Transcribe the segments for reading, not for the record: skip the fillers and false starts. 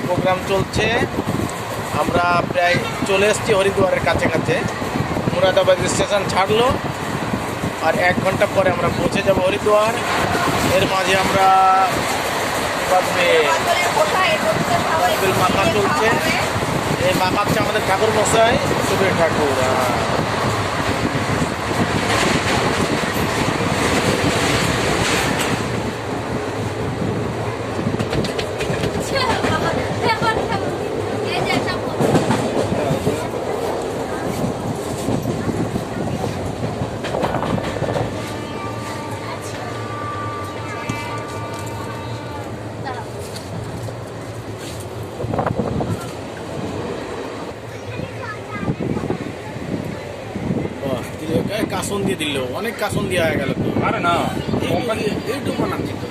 Programme চলছে। আমরা প্রায় চলে এসেছি হরিদ্বারের কাছে কাছে। মুরাদাবাদ স্টেশন ছাড়লো, আর 1 ঘন্টা পরে আমরা পৌঁছে যাব হরিদ্বার। এর মাঝে আমরা মাথা চলছে। এই মাখাচ্ছে আমাদের ঠাকুর মশাই, সুবীর ঠাকুর। কাসন দিয়ে দিল, অনেক কাসন দেওয়া হয়ে গেল। আরে না, ইউটিউব বানাচ্ছি তো,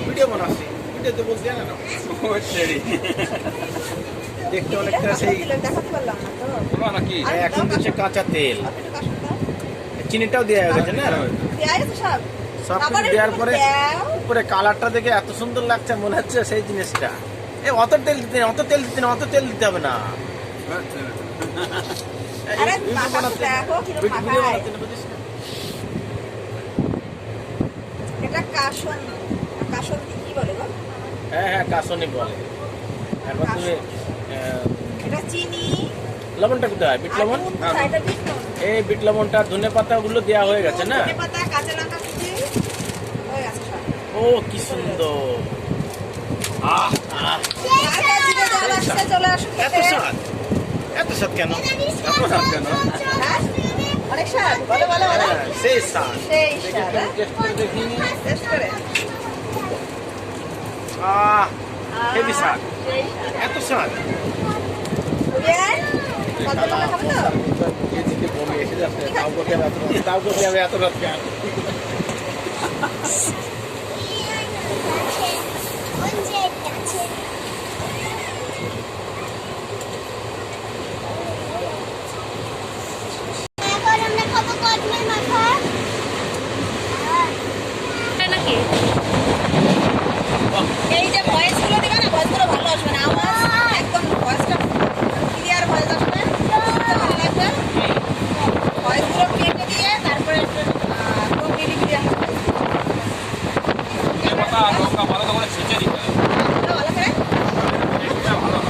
ভিডিও বানাচ্ছি, ভিডিওতে বলতে জানে না। দেখতে অনেকটা সেই নাকি এখন দিচ্ছে কাঁচা তেল, চিনিটাও দেওয়া হয়ে গেছে না। সব কিছু দেওয়ার পরে উপরে কালারটা দেখে এত সুন্দর লাগছে, মনে হচ্ছে সেই জিনিসটা। অত তেল দিতে না, অত তেল দিতে না, অত তেল দিতে হবে না। হ্যাঁ, কাসনি বলে। এখন তুমি লবণটা কোথায়? বিট লবণ। এই বিট লবণটা, ধনে পাতা গুলো দেওয়া হয়ে গেছে না। ও কি সুন্দর, এত স্বাদ, এত স্বাদ কেন? সেই স্বাদ, হেভি স্বাদ, এত স্বাদ। তাও করতে হবে এত রাত কেন?